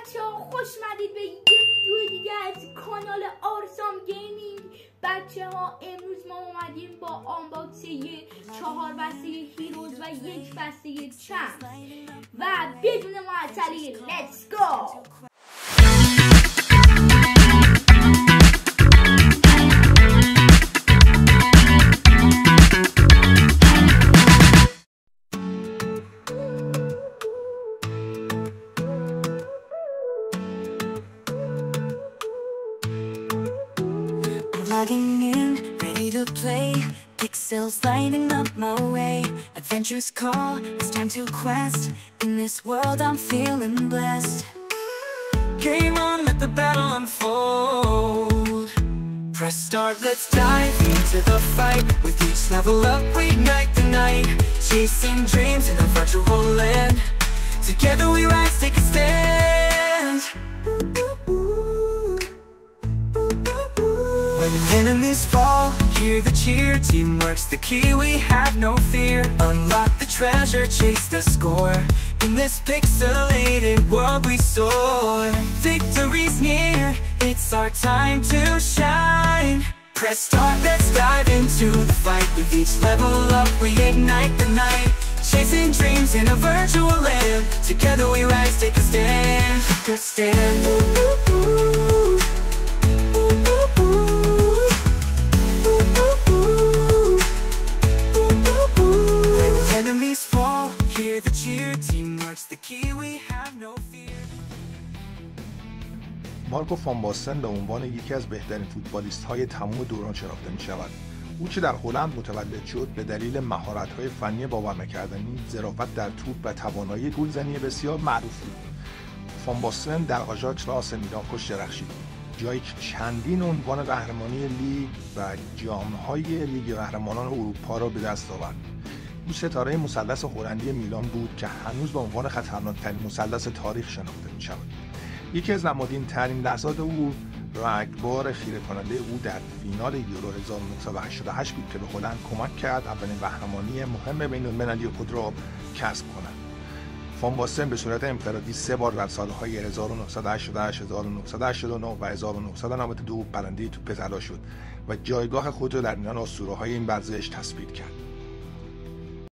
بچه‌ها خوش اومدید به یه ویدیو دیگه از کانال آرسام گیمینگ. بچه‌ها امروز ما اومدیم با آنباکسی 4 بسته هیروز و 1 بسته چمپ و بدون معطلی لیتس گو. Logging in, ready to play. Pixels lighting up my way. Adventures call, it's time to quest. In this world I'm feeling blessed. Game on, let the battle unfold. Press start, let's dive into the fight. With each level up, we ignite the night. Chasing dreams in a virtual land. Together we rise, take a stand. When enemies fall, hear the cheer. Teamwork's the key, we have no fear. Unlock the treasure, chase the score. In this pixelated world we soar. Victory's near, it's our time to shine. Press start, let's dive into the fight. With each level up, we ignite the night. Chasing dreams in a virtual land. Together we rise, take a stand. Take a stand. مارکو فان باستن به عنوان یکی از بهترین فوتبالیست‌های تمام دوران شناخته می‌شود. او که در هلند متولد شد به دلیل مهارت‌های فنی باور نکردنی، ظرافت در توپ و توانایی گلزنی بسیار معروف بود. فان باستن در آژاکس و آسه میلان خوش درخشید، جایی که چندین عنوان قهرمانی لیگ و جام‌های لیگ قهرمانان اروپا را به دست آورد. او ستاره مثلث هلندی میلان بود که هنوز به عنوان خطرناک‌ترین مثلث تاریخ شناخته می‌شود. یکی از نمادین‌ترین لحظات او رگبار خیره کننده او در فینال یورو 1988 بود که به هلند کمک کرد اولین قهرمانی مهم بین‌المللی خود را کسب کند. فان باستن به صورت انفرادی 3 بار در سال‌های 1988، 1989 و 1992 برنده توپ طلا شد و جایگاه خود را در میان اسطوره‌های این ورزش تثبیت کرد.